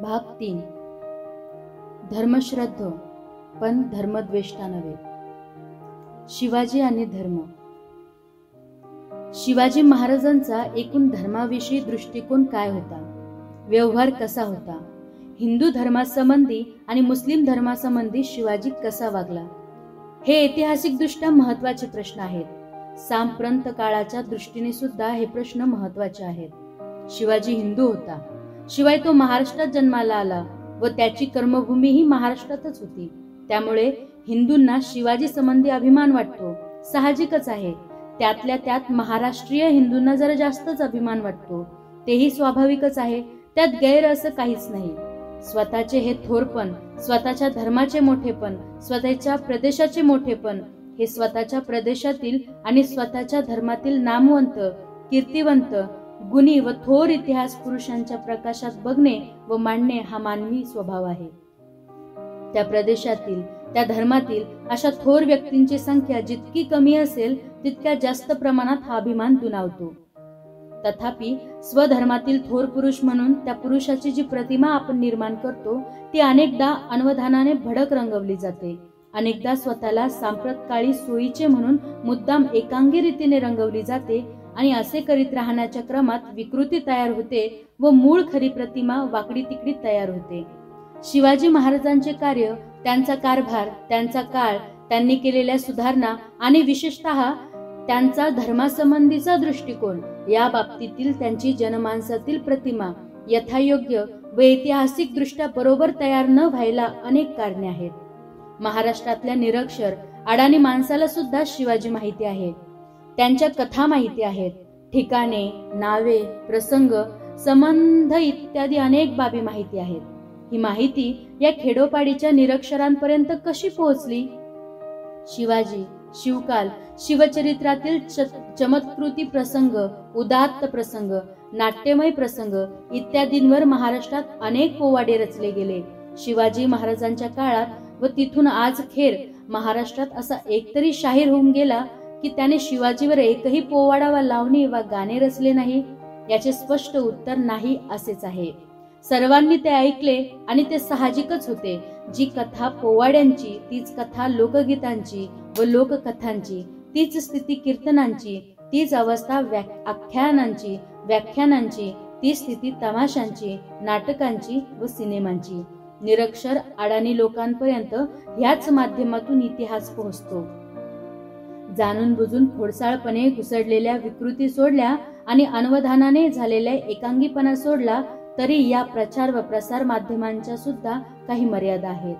भाग 3. धर्मश्रद्ध पण धर्मद्वेष्टा नव्हे. शिवाजी आणि धर्म. शिवाजी महाराजांचा एकूण धर्माविषयी दृष्टिकोन काय होता? व्यवहार कसा होता? हिंदू धर्मासंबंधी आणि मुस्लिम धर्मासंबंधी शिवाजी कसा वागला? हे ऐतिहासिकदृष्ट्या महत्त्वाचे प्रश्न आहेत. सांप्रत काळाच्या दृष्टीने सुद्धा हे प्रश्न महत्त्वाचे आहेत. शिवाजी हिंदू होता, शिवाय तो महाराष्ट्रात जन्माला आला व त्याची कर्मभूमी ही महाराष्ट्रातच होती. त्यामुळे हिंदूंना शिवाजी संबंधी अभिमान वाटतो, साहजिकच आहे. त्यातल्या त्यात महाराष्ट्रीय हिंदूंना जरा जास्तच अभिमान वाटतो, तेही स्वाभाविकच आहे. त्यात गैर असं काहीच नाही. स्वतःचे हे थोरपण, स्वतःच्या धर्माचे मोठेपण, स्वतःच्या प्रदेशाचे मोठेपण हे स्वतःच्या प्रदेशातील आणि स्वतःच्या धर्मातील नामवंत, कीर्तिवंत, गुणी व थोर इतिहास पुरुषांच्या प्रकाशात बघणे व मांडणे हा मानवी स्वभाव आहे. त्या प्रदेशातील, त्या धर्मातील अशा थोर व्यक्तींची संख्या जितकी कमी असेल तितक्या जास्त प्रमाणात हा अभिमान दुणावतो. तथापि स्वधर्मातील थोर पुरुष म्हणून त्या पुरुषाची जी प्रतिमा आपण निर्माण करतो ती अनेकदा अनवधानाने भडक रंगवली जाते. अनेकदा स्वतःला सांप्रतकाळी सोयीचे म्हणून मुद्दाम एकांगी रीतीने रंगवली जाते आणि असे करीत राहण्याच्या क्रमात विकृती तयार होते व मूळ खरी प्रतिमा वाकडी तिकडी तयार होते. शिवाजी महाराजांचे कार्य, त्यांचा कारभार, त्यांचा काळ, त्यांनी केलेल्या सुधारणा आणि विशेषतः त्यांचा धर्मासंबंधीचा दृष्टिकोन या बाबतीतील त्यांची जनमानसातील प्रतिमा यथायोग्य व ऐतिहासिक दृष्ट्या बरोबर तयार न व्हायला अनेक कारणे आहेत. महाराष्ट्रातल्या निरक्षर अडाणी माणसाला सुद्धा शिवाजी माहिती आहे. त्यांच्या कथा माहिती आहेत. ठिकाणे, नावे, प्रसंग, संबंध इत्यादी अनेक बाबी माहिती आहेत. ही माहिती या खेडोपाडीच्या निरक्षरांपर्यंत कशी पोहोचली? शिवाजी, शिवकाल, शिवचरित्रातील चमत्कृती प्रसंग, उदात्त प्रसंग, नाट्यमय प्रसंग इत्यादींवर महाराष्ट्रात अनेक पोवाडे रचले गेले. शिवाजी महाराजांच्या काळात व तिथून आज खेर महाराष्ट्रात असा एकतरी शाहीर होऊन गेला की त्याने शिवाजीवर एकही पोवाडा वा लावणी वा गाणे रचले नाही? याचे स्पष्ट उत्तर नाही असेच आहे. सर्वांनी ते ऐकले आणि ते साहजिकच होते. जी कथा पोवाड्यांची, तीच कथा लोकगीतांची व लोककथांची, तीच स्थिती कीर्तनांची, तीच अवस्था आख्यानांची, व्याख्यानांची, ती स्थिती तमाशांची, नाटकांची व सिनेमांची. निरक्षर अडाणी लोकांपर्यंत ह्याच माध्यमातून इतिहास पोहोचतो. जाणून बुजून खोडसाळपणे घुसडलेल्या विकृती सोडल्या आणि अनवधानाने झालेल्या एकांगीपणा सोडला तरी या प्रचार व प्रसार माध्यमांच्या सुद्धा काही मर्यादा आहेत.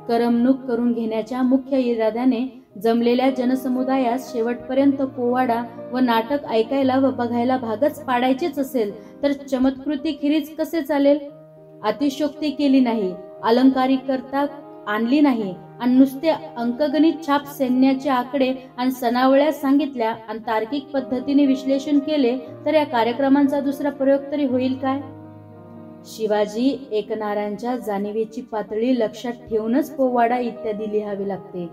करमणूक करून घेण्याच्या मुख्य इराद्याने जमलेल्या जनसमुदायास शेवटपर्यंत पोवाडा व नाटक ऐकायला व बघायला भागच पाडायचेच असेल तर चमत्कृती खिरीज कसे चालेल? अतिशयोक्ती केली नाही, अलंकारिकता आणली नाही आणि नुसते अंकगणित छाप सैन्याचे आकडे आणि सनावळ्या सांगितल्या आणि तार्किक पद्धतीने विश्लेषण केले तर या कार्यक्रमांचा दुसरा प्रयोग तरी होईल काय? शिवाजी ऐकणाऱ्यांच्या जाणीवेची पातळी लक्षात ठेवूनच पोवाडा इत्यादी लिहावे लागते.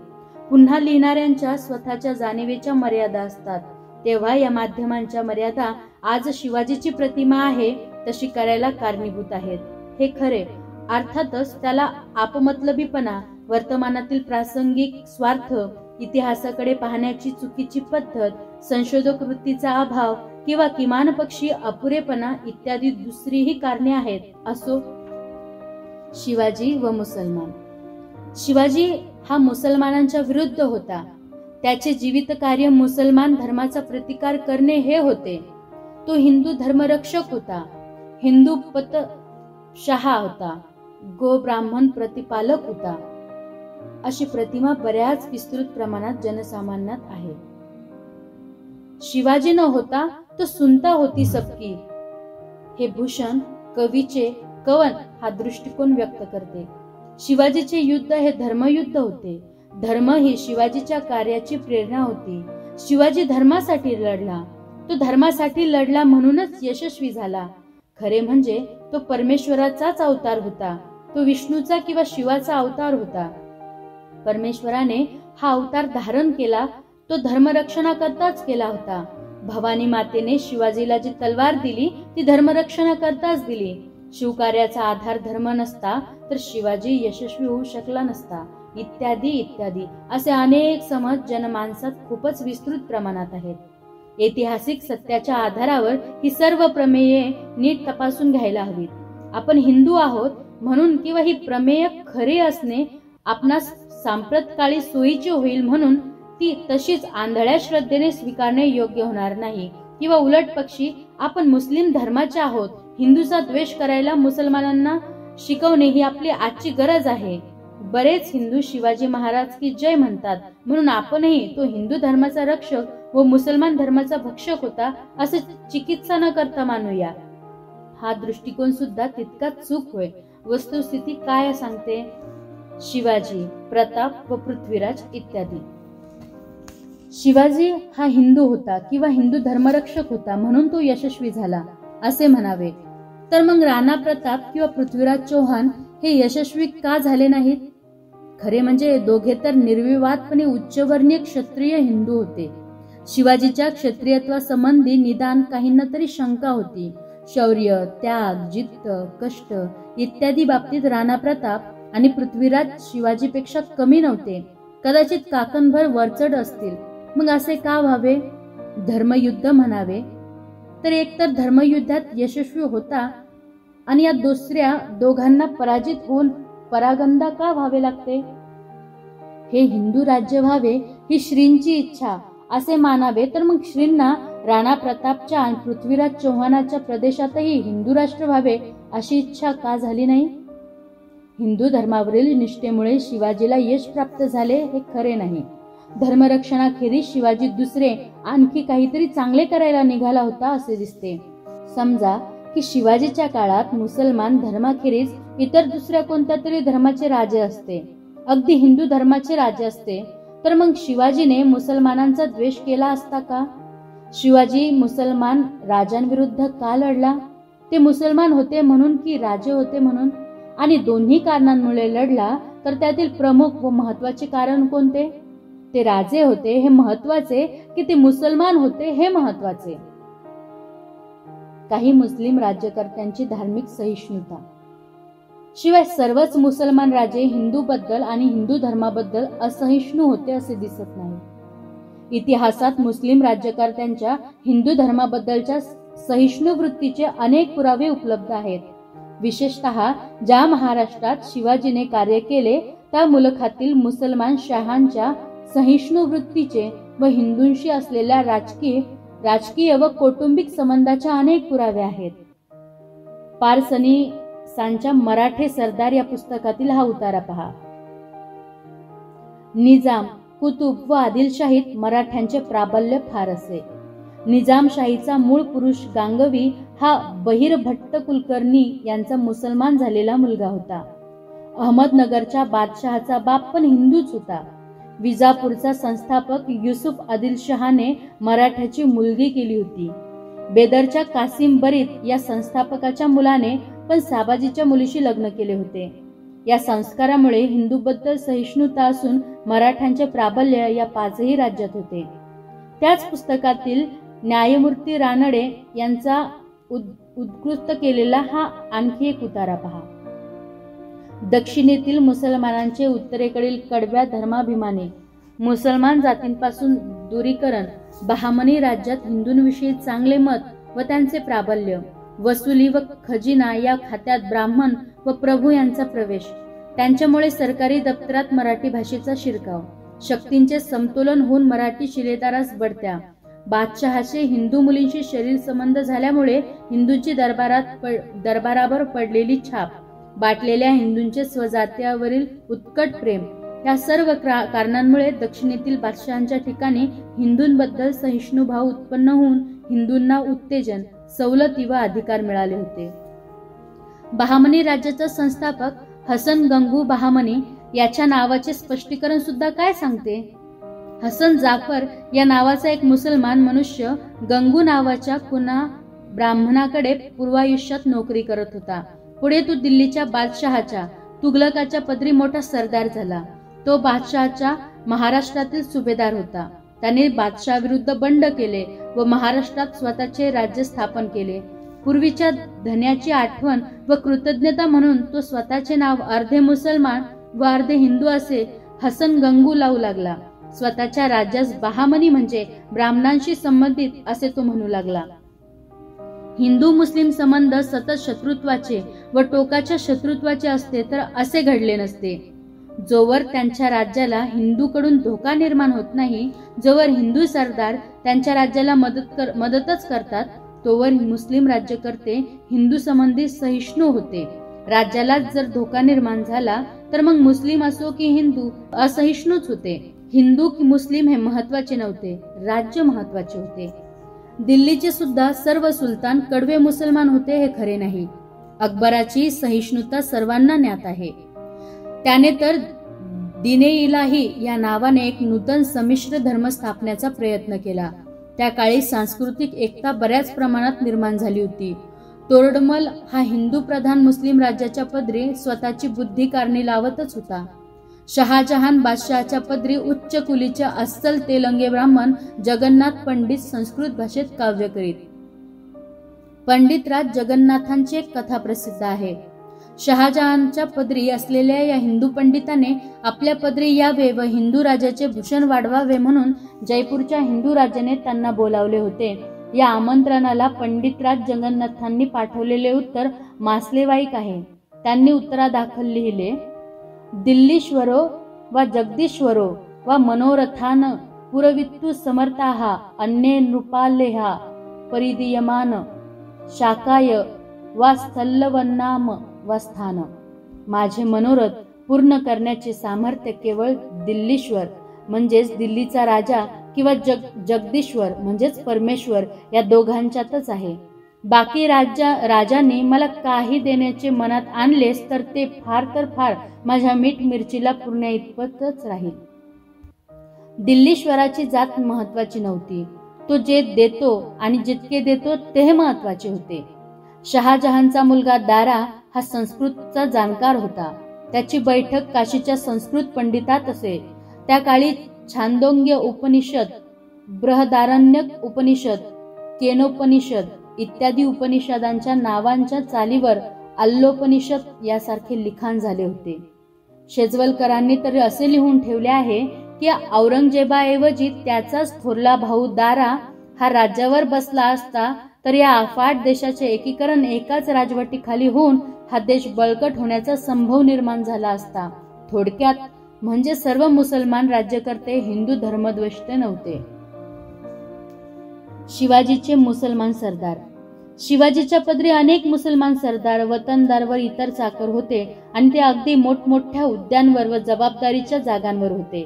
पुन्हा लिहिणाऱ्यांच्या स्वतःच्या जाणीवेच्या मर्यादा असतात. तेव्हा या माध्यमांच्या मर्यादा आज शिवाजीची प्रतिमा आहे तशी करायला कारणीभूत आहेत. हे खरे. अर्थातच त्याला आपमतलबीपणा, वर्तमानातील प्रासंगिक स्वार्थ, इतिहासाकडे पाहण्याची चुकीची पद्धत, संशोधक वृत्तीचा अभाव किंवा किमान पक्षी अपुरेपणा इत्यादी दुसरीही कारणे आहेत. असो. शिवाजी व मुसलमान. शिवाजी हा मुसलमानांच्या विरुद्ध होता. त्याचे जीवित कार्य मुसलमान धर्माचा प्रतिकार करणे हे होते. तो हिंदू धर्मरक्षक होता, हिंदू पतशहा होता, गो ब्राह्मण प्रतिपालक होता. अशी प्रतिमा बऱ्याच विस्तृत प्रमाणात जनसामान्यात आहे. शिवाजी न होता तो सुनता होती सबकी हे भूषण कवीचे कवन हा दृष्टिकोन व्यक्त करते. शिवाजीचे युद्ध हे धर्मयुद्ध होते. धर्म ही शिवाजीच्या कार्याची प्रेरणा होती. शिवाजी धर्मासाठी लढला. तो धर्मासाठी लढला म्हणूनच यशस्वी झाला. खरे म्हणजे तो परमेश्वराचाच अवतार होता. तो विष्णूचा किंवा शिवाचा अवतार होता. परमेश्वराने हा अवतार धारण केला तो धर्मरक्षणाकरताच केला होता. भवानी मातेने शिवाजीला जी तलवार दिली ती धर्मरक्षणाकरताच दिली. शिवकार्याचा आधार धर्म नसता तर शिवाजी यशस्वी होऊ शकला नसता, इत्यादी इत्यादी असे अनेक समज जनमानसात खूपच विस्तृत प्रमाणात आहेत. ऐतिहासिक सत्याच्या आधारावर ही सर्व प्रमेये नीट तपासून घ्यायला हवीत. आपण हिंदू आहोत म्हणून किंवा ही प्रमेय खरे असणे आपणास सांप्रतकाळी सोयीचे होईल म्हणून ती तशीच आंधळ्या श्रद्धेने स्वीकारणे योग्य होणार नाही. किंवा उलट पक्षी आपण मुस्लिम धर्माचे आहोत, हिंदूचा द्वेष करायला मुसलमानांना शिकवणे ही आपली आजची गरज आहे. बरेच हिंदू शिवाजी महाराज की जय म्हणतात म्हणून आपणही तो हिंदू धर्माचा रक्षक व मुसलमान धर्माचा भक्षक होता असे चिकित्सा न करता मानूया. हा दृष्टिकोन सुद्धा तितकाच चूक होय. वस्तुस्थिती काय सांगते? शिवाजी, प्रताप व पृथ्वीराज इत्यादी. शिवाजी हा हिंदू होता किंवा हिंदू धर्मरक्षक होता म्हणून तो यशस्वी झाला असे म्हणावे, तर मग राणा प्रताप किंवा पृथ्वीराज चौहान हे यशस्वी का झाले नाहीत? खरे म्हणजे दोघे तर निर्विवादपणे उच्चवर्णीय क्षत्रिय हिंदू होते. शिवाजीच्या क्षत्रियत्वासंबंधी निदान काहींना तरी शंका होती. शौर्य, त्याग, जिद्द, कष्ट इत्यादी बाबतीत राणा प्रताप आणि पृथ्वीराज शिवाजीपेक्षा कमी नव्हते, कदाचित काकणभर वरचढ असतील. मग असे का व्हावे? धर्मयुद्ध म्हणावे तर एकतर धर्मयुद्धात यशस्वी होता आणि या दुसऱ्या दोघांना पराजित होऊन परागंदा का व्हावे लागते? हे हिंदू राज्य व्हावे ही श्रींची इच्छा असे मानावे, तर मग श्रींना राणा प्रतापच्या आणि पृथ्वीराज चौहानाच्या प्रदेशातही हिंदू राष्ट्र व्हावे अशी इच्छा का झाली नाही? हिंदू धर्मावरील निष्ठेमुळे शिवाजीला यश प्राप्त झाले हे खरे नाही. धर्मरक्षणाखेरीज शिवाजी दुसरे आणखी काहीतरी चांगले करायला निघाला होता असे दिसते. समजा की शिवाजीच्या काळात मुसलमान धर्माखेरीज इतर दुसऱ्या कोणत्या तरी धर्माचे राजे असते, अगदी हिंदू धर्माचे राजे असते, तर मग शिवाजीने मुसलमानांचा द्वेष केला असता का? शिवाजी मुसलमान राजांविरुद्ध का लढला? ते मुसलमान होते म्हणून की राजे होते म्हणून? आणि दोन्ही कारणांमुळे लढला तर त्यातील प्रमुख व महत्वाचे कारण कोणते? ते राजे होते हे महत्वाचे की ते मुसलमान होते हे महत्वाचे? काही मुस्लिम राज्यकर्त्यांची धार्मिक सहिष्णुता. शिवाय सर्वच मुसलमान राजे हिंदू बद्दल आणि हिंदू धर्माबद्दल असहिष्णू होते असे दिसत नाही. इतिहासात मुस्लिम राज्यकर्त्यांच्या हिंदू धर्माबद्दलच्या सहिष्णू वृत्तीचे अनेक पुरावे उपलब्ध आहेत. विशेषतः ज्या महाराष्ट्रात शिवाजीने कार्य केले त्या मुलखातील मुसलमान शाहांच्या सहिष्णू वृत्तीचे व हिंदूंशी असलेल्या राजकीय व कौटुंबिक संबंधाच्या अनेक पुरावे आहेत. पारसनी सांच्या मराठे सरदार या पुस्तकातील हा उतारा पहा. निजाम, कुतुब व आदिलशाहीत मराठ्यांचे प्राबल्य फार असे. निजामशाहीचा मूळ पुरुष गांगवी हा बहिर भट्ट कुलकर्णी यांचा मुसलमान झालेला मुलगा होता. अहमदनगरच्या बादशहाचा बाप पण हिंदूच होता. विजापूरचा संस्थापक युसुफ आदिलशहाने मराठ्याची मुलगी केली होती. बेदरच्या कासिम बरीद या संस्थापकाच्या मुलाने पण साबाजीच्या मुलीशी लग्न केले होते. या संस्कारामुळे हिंदूबद्दल सहिष्णुता असून मराठ्यांचे प्राबल्य या पाचही राज्यात होते. त्याच पुस्तकातील न्यायमूर्ती रानडे यांचा उत्कृष्ट केलेला हा आणखी एक उतारा पहा. दक्षिणेतील मुसलमानांचे उत्तरेकडील कडव्या धर्माभिमानी मुसलमान जातींपासून दूरीकरण, बहामनी राज्यात हिंदूंविषयी चांगले मत व त्यांचे प्राबल्य, वसुली व खजिना या खात्यात ब्राह्मण व प्रभू यांचा प्रवेश, त्यांच्यामुळे सरकारी दप्तरात मराठी भाषेचा शिरकाव, शक्तींचे समतोलन होऊन मराठी शिलेदारास बढत्या, बादशहाचे हिंदू मुलींशी शरीर संबंध झाल्यामुळे हिंदूंची दरबारावर पडलेली छाप, बाटलेल्या हिंदूंचे स्वजात्यावरील उत्कट प्रेम, या सर्व कारणांमुळे दक्षिणेतील बादशहांच्या ठिकाणी हिंदूंबद्दल सहिष्णुभाव उत्पन्न होऊन हिंदूंना उत्तेजन, सवलती व अधिकार मिळाले होते. बहामनी राज्याचा संस्थापक हसन गंगू बहामनी याच्या नावाचे स्पष्टीकरण सुद्धा काय सांगते? हसन जाफर या नावाचा एक मुसलमान मनुष्य गंगू नावाच्या कुणा ब्राह्मणाकडे पूर्वायुष्यात नोकरी करत होता. पुढे तो दिल्लीच्या बादशहाच्या तुगलकाच्या पदरी मोठा सरदार झाला. तो बादशहाच्या महाराष्ट्रातील सुभेदार होता. त्याने बादशहाविरुद्ध बंड केले व महाराष्ट्रात स्वतःचे राज्य स्थापन केले. पूर्वीच्या धन्याची आठवण व कृतज्ञता म्हणून तो स्वतःचे नाव अर्धे मुसलमान व अर्धे हिंदू असे हसन गंगू लावू लागला. स्वतःच्या राज्यास बहामनी म्हणजे ब्राह्मणांशी संबंधित असे तो म्हणू लागला. हिंदू मुस्लिम संबंध सतत शत्रुत्वाचे व टोकाच्या शत्रुत्वाचे असते तर असे घडले नसते. जोवर त्यांच्या राज्याला हिंदूकडून धोका निर्माण होत नाही, जोवर हिंदू सरदार त्यांच्या राज्याला मदतच करतात, तोवर मुस्लिम राज्यकर्ते हिंदू संबंधी सहिष्णू होते. राज्याला जर धोका निर्माण झाला तर मग मुस्लिम असो की हिंदू असहिष्णूच होते. हिंदू की मुस्लिम हे महत्वाचे नव्हते, राज्य महत्वाचे होते. दिल्लीचे सुद्धा सर्व सुलतान कडवे मुसलमान होते हे खरे नाही. अकबराची सहिष्णुता सर्वांना ज्ञात आहे. त्याने तर दिने इलाही या नावाने एक नूतन संमिश्र धर्म स्थापण्याचा प्रयत्न केला. त्या काळी सांस्कृतिक एकता बऱ्याच प्रमाणात निर्माण झाली होती. तोरडमल हा हिंदू प्रधान मुस्लिम राज्याच्या पदरी स्वतःची बुद्धी कारणी लावतच होता. शहाजहान बादशहाच्या पदरी उच्च कुलीचे अस्सल तेलंगे ब्राह्मण जगन्नाथ पंडित संस्कृत भाषेत काव्य करीत. पंडित राज जगन्नाथांची एक कथा प्रसिद्ध आहे. शहाजहानच्या पदरी असलेल्या या हिंदू पंडिताने आपल्या पदरी यावे व हिंदू राजाचे भूषण वाढवावे म्हणून जयपूरच्या हिंदू राजाने त्यांना बोलावले होते. या आमंत्रणाला पंडितराज जगन्नाथांनी पाठवलेले उत्तर मासलेवाईक आहे. त्यांनी उत्तरादाखल लिहिले, दिल्लीश्वरो व जगदीश्वरो व मनोरथान पुरवित्तु समर्थाः अन्ये नृपालेहा परिदीयमान शाकाय वा स्थल्लवन्नाम वा स्थान. माझे मनोरथ पूर्ण करण्याचे सामर्थ्य केवळ दिल्लीश्वर म्हणजेच दिल्लीचा राजा किंवा जगदीश्वर म्हणजेच परमेश्वर या दोघांच्यातच आहे. बाकी राजाने मला काही देण्याचे मनात आणलेस तर ते फार तर फार माझ्या मीठ मिरचीला पुरण्या इतपतच राहील. दिल्लीश्वराची जात महत्वाची नव्हती. तो जे देतो आणि जितके देतो ते महत्वाचे होते. शहाजहानचा मुलगा दारा हा संस्कृतचा जाणकार होता. त्याची बैठक काशीच्या संस्कृत पंडितात असे. त्या काळी छांदोग्य उपनिषद, बृहदारण्यक उपनिषद, केनोपनिषद इत्यादी उपनिषदांच्या नावांच्या चालीवर अल्लोपनिषद यासारखे लिखाण झाले होते. शेजवलकरांनी तर असे लिहून ठेवले आहे की औरंगजेबाऐवजी त्याचाच थोरला भाऊ दारा हा राज्यावर बसला असता तर या अफाट देशाचे एकीकरण एकाच राजवटीखाली होऊन हा देश बळकट होण्याचा संभव निर्माण झाला असता. थोडक्यात म्हणजे सर्व मुसलमान राज्यकर्ते हिंदू धर्मद्वेष्ट नव्हते. शिवाजीचे मुसलमान सरदार. शिवाजीच्या पदरी अनेक मुसलमान सरदार, वतनदार व इतर चाकर होते आणि ते अगदी मोठमोठ्या हुद्द्यांवर व जबाबदारीच्या जागांवर होते.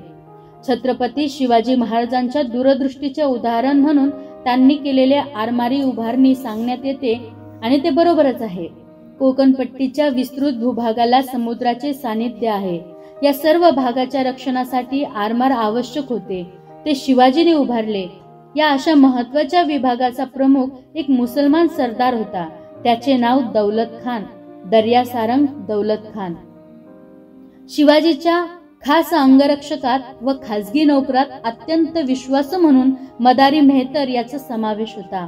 छत्रपती शिवाजी महाराजांच्या दूरदृष्टीचे उदाहरण म्हणून त्यांनी केलेले आरमारी उभारणी सांगण्यात येते आणि ते बरोबरच आहे. कोकणपट्टीच्या विस्तृत भूभागाला समुद्राचे सानिध्य आहे. या सर्व भागाच्या रक्षणासाठी आरमार आवश्यक होते. ते शिवाजीने उभारले. या अशा महत्वाच्या विभागाचा प्रमुख एक मुसलमान सरदार होता. त्याचे नाव दौलत खान, दर्यासारंग दौलत खान. शिवाजीच्या खास अंगरक्षकात व खाजगी नोकरात अत्यंत विश्वासू म्हणून मदारी मेहतर याचा समावेश होता.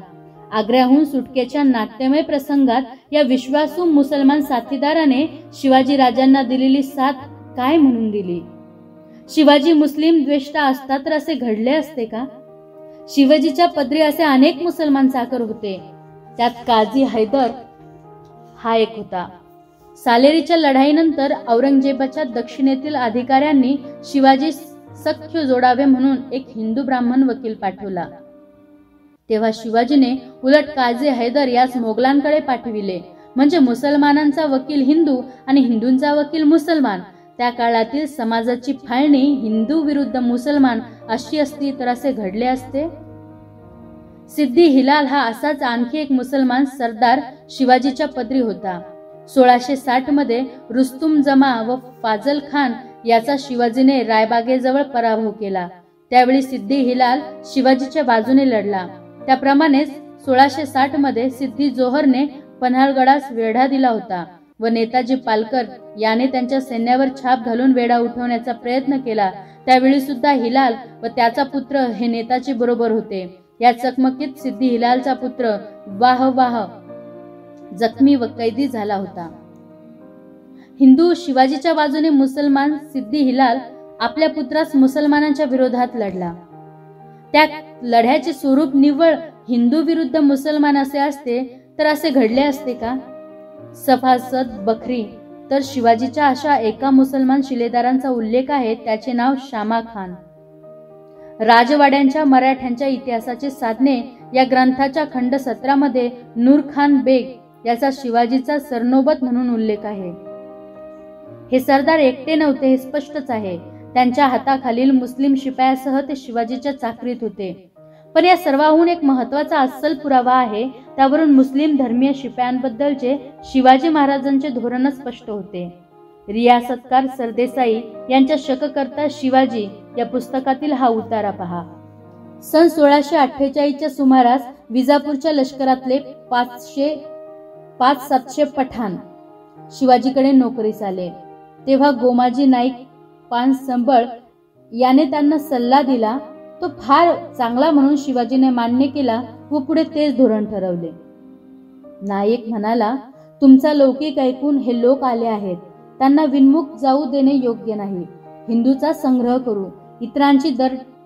आग्र्याहून सुटकेच्या नाट्यमय प्रसंगात या विश्वासू मुसलमान साथीदाराने शिवाजी राजांना दिलेली साथ काय म्हणून दिली. शिवाजी मुस्लिम द्वेष्टा असता तर असे घडले असते का? शिवाजीच्या पदरी असे अनेक मुसलमान चाकर होते. त्यात काझी हैदर हा एक होता. सालेरीच्या लढाईनंतर औरंगजेबाच्या दक्षिणेतील अधिकाऱ्यांनी शिवाजी सख्य जोडावे म्हणून एक हिंदू ब्राह्मण वकील पाठवला. तेव्हा शिवाजीने उलट काझी हैदर यास मोगलांकडे पाठविले. म्हणजे मुसलमानांचा वकील हिंदू आणि हिंदूंचा वकील मुसलमान. त्या काळातील समाजाची फाळणी हिंदू विरुद्ध मुसलमान अशी असती तर असे घडले असते. सिद्दी हिलाल हा असाच आणखी एक मुसलमान सरदार शिवाजीच्या पदरी होता. 1660 मध्ये रुस्तुम जमा व फाजल खान याचा शिवाजीने रायबागेजवळ पराभव केला. त्यावेळी सिद्दी हिलाल शिवाजीच्या बाजूने लढला. त्याप्रमाणेच 1660 मध्ये सिद्दी जोहरने पन्हाळगडास वेढा दिला होता व नेताजी पालकर याने त्यांच्या सैन्यावर छाप घालून वेढा उठवण्याचा प्रयत्न केला. त्यावेळी सुद्धा हिलाल व त्याचा पुत्र हे नेताजी बरोबर होते. या चकमकीत सिद्दी हिलालचा पुत्र वाह जखमी व कैदी झाला होता. हिंदू शिवाजीच्या बाजूने मुसलमान सिद्दी हिलाल आपल्या पुत्रास मुसलमानांच्या विरोधात लढला. त्या लढ्याचे स्वरूप निव्वळ हिंदू विरुद्ध मुसलमान असे असते तर असे घडले असते का? सफासद बखरी तर शिवाजीच्या अशा एका मुसलमान शिलेदारांचा उल्लेख आहे, त्याचे नाव शामा खान. राजवाड्यांच्या मराठ्यांच्या इतिहासाचे साधने या ग्रंथाच्या खंड 17 मध्ये नूर खान बेग याचा शिवाजीचा सरनोबत म्हणून उल्लेख आहे. हे सरदार एकटे नव्हते हे स्पष्टच आहे. त्यांच्या हाताखालील मुस्लिम शिपायासह ते शिवाजीच्या चाकरीत होते. पण या सर्वाहून एक महत्वाचा अस्सल पुरावा आहे. त्यावरून मुस्लिम धर्मीय शिपायांबद्दलचे शिवाजी महाराजांचे धोरण स्पष्ट होते. रियासतकार सरदेसाई यांच्या शककर्ता शिवाजी या पुस्तकातील हा उतारा पहा. सन 1648च्या सुमारास विजापूरच्या लष्करातले 500-700 पठाण शिवाजीकडे नोकरीस आले. तेव्हा गोमाजी नाईक पानसंबळ याने त्यांना सल्ला दिला. तो फार चांगला म्हणून शिवाजीने मान्य केला व पुढे तेच धोरण ठरवले. नाईक म्हणाला, तुमचा लौकिक ऐकून हे लोक आले आहेत, त्यांना विनमुख जाऊ देणे योग्य नाही. हिंदूचा संग्रह करू, इतरांची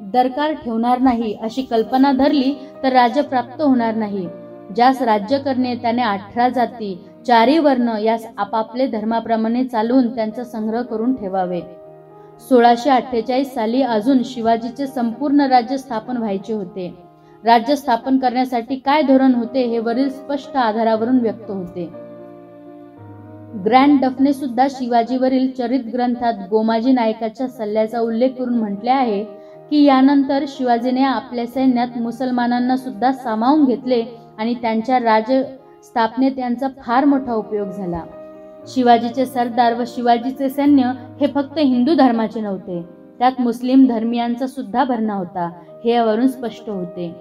दरकार ठेवणार नाही अशी कल्पना धरली तर राज्य प्राप्त होणार नाही. ज्यास राज्य करणे त्याने 18 जाती 4 वर्ण यास आपापले धर्माप्रमाणे चालवून त्यांचा संग्रह करून ठेवावे. 1648 साली अजून शिवाजीचे संपूर्ण राज्य स्थापन व्हायचे होते. राज्य स्थापन करण्यासाठी काय धोरण होते हे वरील स्पष्ट आधारावरून व्यक्त होते. ग्रँड डफने सुद्धा शिवाजीवरील चरित ग्रंथात गोमाजी नायकाच्या सल्ल्याचा उल्लेख करून म्हटले आहे की यानंतर शिवाजीने आपल्या सैन्यात मुसलमानांना सुद्धा सामावून घेतले आणि त्यांच्या राज्य स्थापनेत त्यांचा फार मोठा उपयोग झाला. शिवाजीचे सरदार व शिवाजीचे सैन्य हे फक्त हिंदू धर्माचे नव्हते, त्यात मुस्लिम धर्मियांचा सुद्धा भरणा होता हे यावरून स्पष्ट होते.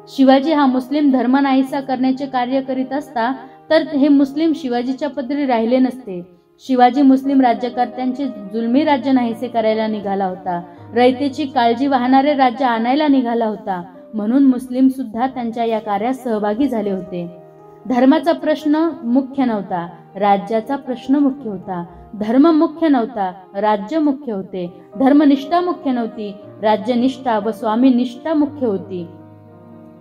शिवाजी हा मुस्लिम धर्म नाहीसा करण्याचे कार्य करीत असता तर हे मुस्लिम शिवाजीच्या पदरी राहिले नसते. शिवाजी मुस्लिम राज्यकर्त्यांचे जुलमी राज्य नाहीसे करायला निघाला होता. रयतेची काळजी वाहणारे राज्य आणायला निघाला होता. म्हणून मुस्लिम सुद्धा त्यांच्या या कार्यात सहभागी झाले होते. धर्माचा प्रश्न मुख्य नव्हता, राज्याचा प्रश्न मुख्य होता. धर्म मुख्य नव्हता, राज्य मुख्य होते. धर्मनिष्ठा मुख्य नव्हती, राज्यनिष्ठा व स्वामीनिष्ठा मुख्य होती.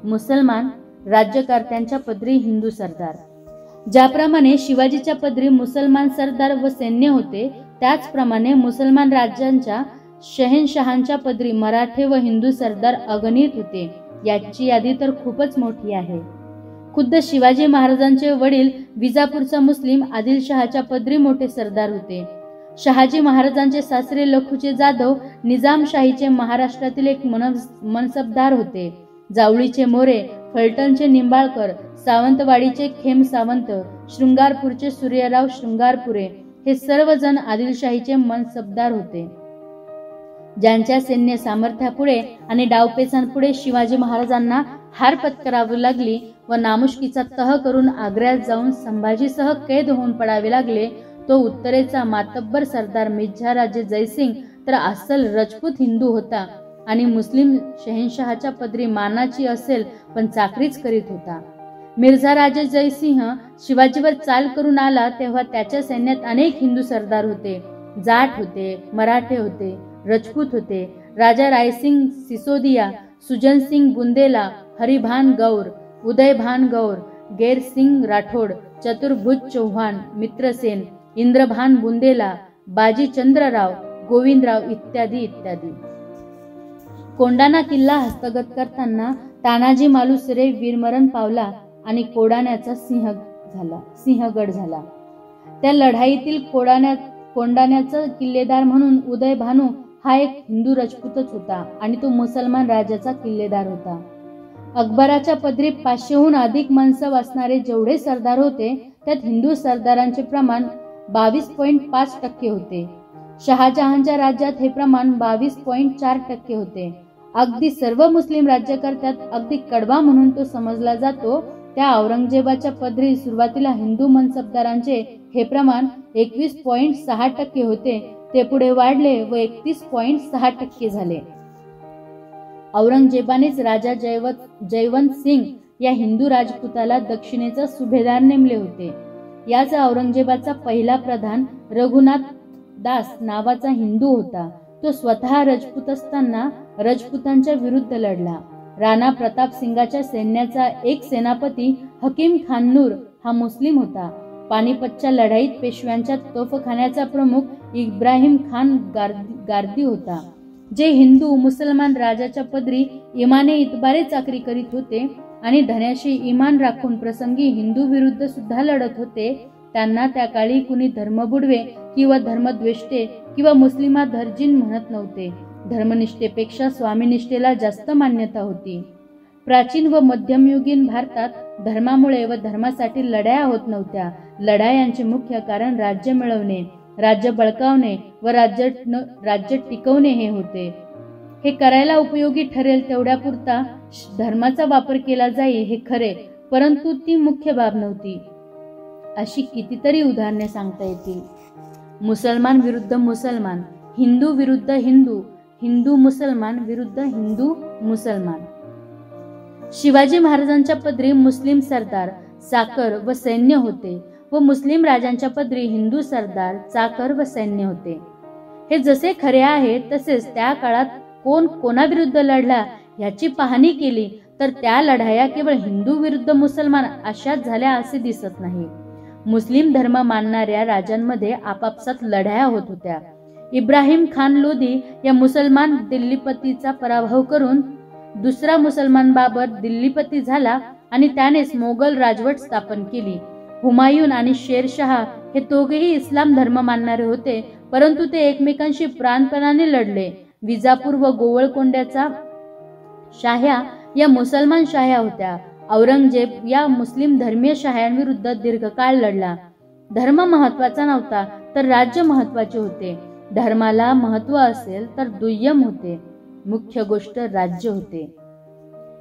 मुसलमान राज्यकर्त्यांच्या पदरी हिंदू सरदार. ज्याप्रमाणे शिवाजीच्या पदरी मुसलमान सरदार व सैन्य होते, त्याचप्रमाणे मुसलमान राज्यांच्या शहेनशहांच्या पदरी मराठे व हिंदू सरदार अगणित होते. याची यादी तर खूपच मोठी आहे. खुद्द शिवाजी महाराजांचे वडील विजापूरचा मुस्लिम आदिलशहाच्या पदरी मोठे सरदार होते. शहाजी महाराजांचे सासरे लखूचे जाधव निजामशाहीचे महाराष्ट्रातील एक मनसबदार होते. जावळीचे मोरे, फलटणचे निंबाळकर, सावंतवाडीचे खेम सावंत, शृंगारपूरचे सूर्यराव शृंगारपुरे हे सर्वजण आदिलशाहीचे मनसबदार होते. ज्यांच्या सैन्य सामर्थ्यापुढे आणि डावपेचांपुढे शिवाजी महाराजांना हार पत्करावी लागली व नामुष्कीचा तह करून आग्र्यात जाऊन संभाजीसह कैद होऊन पडावे लागले, तो उत्तरेचा मातब्बर सरदार मिर्झा राजे जयसिंग तर अस्सल रजपूत हिंदू होता आणि मुस्लिम शहेनशहाच्या पदरी मानाची असेल पण चाकरीच करीत होता. मिर्झा राजे जयसिंह शिवाजीवर चाल करून आला तेव्हा त्याच्या सैन्यात अनेक हिंदू सरदार होते. जाट होते, मराठे होते, रजपूत होते. राजा रायसिंग सिसोदिया, सुजनसिंग बुंदेला, हरिभान गौर, उदयभान गौर, गैरसिंग राठोड, चतुर्भुज चौहान, मित्रसेन, इंद्रभान बुंदेला, बाजी चंद्रराव, गोविंदराव इत्यादी इत्यादी. कोंडाणा किल्ला हस्तगत करताना तानाजी मालुसरे वीरमरण पावला आणि कोडाण्याचा सिंहगड झाला. त्या लढाईतील कोंडाण्याचा किल्लेदार म्हणून उदय भानू हा एक हिंदू राजपूतच होता आणि तो मुसलमान राजाचा किल्लेदार होता. अकबराच्या पदरी 500हून अधिक मनसब असणारे जेवढे सरदार होते त्यात हिंदू सरदारांचे प्रमाण 22.5% होते. शहाजहानच्या राज्यात हे प्रमाण 22.4% होते. अगदी सर्व मुस्लिम राज्यकर्त्यात अगदी कडवा म्हणून तो समजला जातो त्या औरंगजेबाच्या पदरी सुरुवातीला हिंदू मनसबदारांचे हे प्रमाण 21.6% होते. ते पुढे वाढले व 31.6% झाले. औरंगजेबानेच राजा जयवंत सिंग या हिंदू राजपुताला दक्षिणेचा सुभेदार नेमले होते. याचा औरंगजेबाचा पहिला प्रधान रघुनाथ दास नावाचा हिंदू होता. तो स्वतः राजपूत असताना राजपुतांच्या विरुद्ध लढला. राणा प्रताप सिंगाच्या सैन्याचा एक सेनापती हकीम खान नूर हा मुस्लिम होता. पानिपतच्या लढाईत पेशव्यांच्या तोफखान्याचा प्रमुख इब्राहिम खान गार्दी होता, जे हिंदू मुसलमान राजाच्या पदरी इमाने इतबारे चाकरी करीत होते आणि धन्याशी इमान राखून प्रसंगी हिंदू विरुद्ध सुद्धा लढत होते. त्यांना त्या काळी कुणी धर्मबुडवे किंवा धर्मद्वेष्टे किंवा मुस्लिमा धर्जीन म्हणत नव्हते. धर्मनिष्ठेपेक्षा स्वामीनिष्ठेला जास्त मान्यता होती. प्राचीन व मध्यमयुगीन भारतात धर्मामुळे व धर्मासाठी लढाया होत नव्हत्या. लढायांचे मुख्य कारण राज्य मिळवणे, राज्य बळकावणे व राज्य टिकवणे हे होते. हे करायला उपयोगी ठरेल तेवढ्यापुरता धर्माचा वापर केला जाई हे खरे, परंतु ती मुख्य बाब नव्हती. अशी कितीतरी उदाहरणे सांगता येतील. मुसलमान विरुद्ध मुसलमान, हिंदू विरुद्ध हिंदू, हिंदू मुसलमान विरुद्ध हिंदू मुसलमान. शिवाजी महाराजांच्या पदरी मुस्लिम सरदार, चाकर व सैन्य होते व मुस्लिम राजांच्या पदरी हिंदू सरदार, चाकर व सैन्य होते. हे जसे खरे आहे तसेच त्या काळात कोण कोणाविरुद्ध लढला याची पाहणी केली तर त्या लढाया केवळ हिंदू विरुद्ध मुसलमान अशाच झाल्या असे दिसत नाही. मुस्लिम धर्म मानणाऱ्या राजांमध्ये आपापसात लढाया होत होत्या. इब्राहिम खान लोधी या मुसलमान दिल्लीपतीचा पराभव करून दुसरा मुसलमान बाबर दिल्लीपती झाला आणि त्यानेच मोगल राजवट स्थापन केली. हुमायून आणि शेरशाह हे दोघेही इस्लाम धर्म मानणारे होते, परंतु ते एकमेकांशी प्राणपणाने लढले. विजापूर व गोवळकोंड्याचा शाह्या या मुसलमान शाह्या होत्या. औरंगजेब या मुस्लिम धर्मीय शाह्यांविरुद्ध दीर्घकाळ लढला. धर्म महत्वाचा नव्हता तर राज्य महत्वाचे होते. धर्माला महत्व असेल तर दुय्यम होते, मुख्य गोष्ट राज्य होते.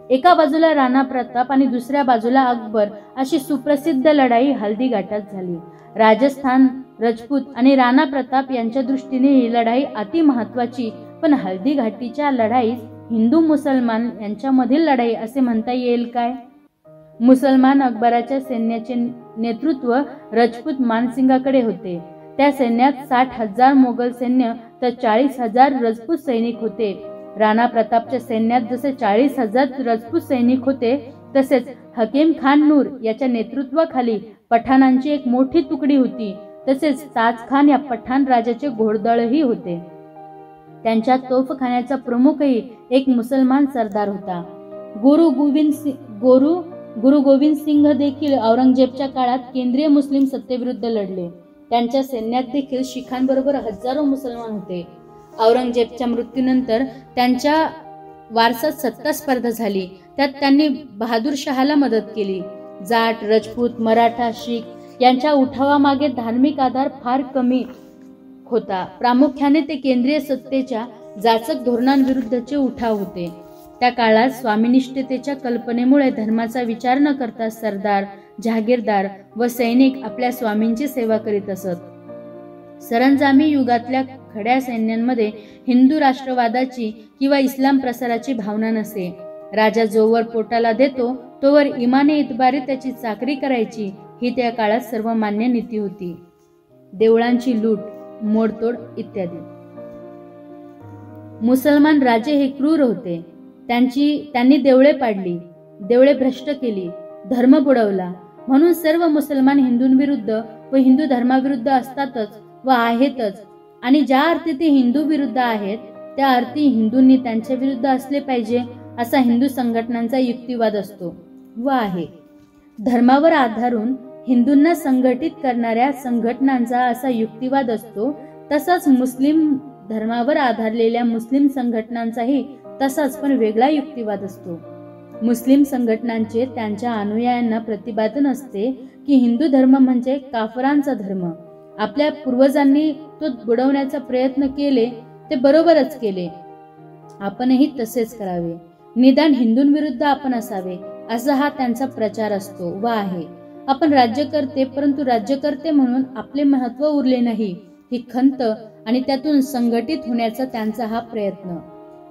एका बाजूला राणा प्रताप आणि दुसऱ्या बाजूला अकबर अशी सुप्रसिद्ध लढाई हल्दीघाटात झाली. राजस्थान राजपूत आणि राणा प्रताप यांच्या दृष्टीने ही लढाई अति महत्वाची, पण हल्दीघाटीच्या लढाईस हिंदू मुसलमान यांच्यामधील लढाई असे म्हणता येईल काय? मुसलमान अकबराच्या सैन्याचे नेतृत्व राजपूत मानसिंगाकडे होते. त्या सैन्यात 60,000 मोगल सैन्य तर 40,000 राजपूत सैनिक होते. राणा प्रतापच्या सैन्यात जसे 40,000 राजपूत सैनिक होते, तसेच हकीम खान नूर याच्या नेतृत्वाखाली पठाणांची एक मोठी तुकडी होती. तसेच ताज खान या पठाण राजाचे घोडदळही होते. त्यांच्या तोफखान्याचा प्रमुखही एक मुसलमान सरदार होता. गुरु गोविंद सिंह देखील औरंगजेबच्या काळात केंद्रीय मुस्लिम सत्तेविरुद्ध लढले. त्यांच्या सैन्यात देखील शिखांबरोबर हजारो मुसलमान होते. औरंगजेबच्या मृत्यूनंतर त्यांच्या वारसात सत्ता स्पर्धा झाली. त्यात त्यांनी बहादूर शहाला मदत केली. जाट, राजपूत, मराठा, शीख यांच्या उठावामागे धार्मिक आधार फार कमी होता. प्रामुख्याने ते केंद्रीय सत्तेच्या जाचक धोरणांविरुद्धचे उठाव होते. त्या काळात स्वामीनिष्ठतेच्या कल्पनेमुळे धर्माचा विचार न करता सरदार, जहागीरदार व सैनिक आपल्या स्वामींची सेवा करीत असत. सरंजामी युगातल्या खड्या सैन्यांमध्ये हिंदू राष्ट्रवादाची किंवा इस्लाम प्रसाराची भावना नसे. राजा जोवर पोटाला देतो तोवर इमाने इतबारे त्याची चाकरी करायची ही त्या काळात सर्वमान्य नीती होती. देवळांची लूट, मोडतोड इत्यादी. मुसलमान राजे हे क्रूर होते. त्यांनी देवळे पाडली, देवळे भ्रष्ट केली, धर्म बुडवला. म्हणून सर्व मुसलमान हिंदूंविरुद्ध व हिंदू धर्माविरुद्ध असतातच व आहेतच. आणि ज्या अर्थी ते हिंदू विरुद्ध आहेत त्या अर्थी हिंदूंनी त्यांच्या विरुद्ध असले पाहिजे असा हिंदू संघटनांचा युक्तिवाद असतो व आहे. धर्मावर आधारून हिंदूंना संघटित करणाऱ्या संघटनांचा असा युक्तिवाद असतो. तसाच मुस्लिम धर्मावर आधारलेल्या मुस्लिम संघटनांचाही तसाच पण वेगळा युक्तिवाद असतो. मुस्लिम संघटनांचे त्यांच्या अनुयायांना प्रतिपादन असते की हिंदू धर्म म्हणजे काफरांचा धर्म. आपल्या पूर्वजांनी तो बुडवण्याचा प्रयत्न केले ते बरोबरच केले, आपणही तसेच करावे. निदान हिंदूंविरुद्ध आपण असावे असा हा त्यांचा प्रचार असतो व आहे. आपण राज्यकर्ते, परंतु राज्यकर्ते म्हणून आपले महत्व उरले नाही ही खंत आणि त्यातून संघटित होण्याचा त्यांचा हा प्रयत्न.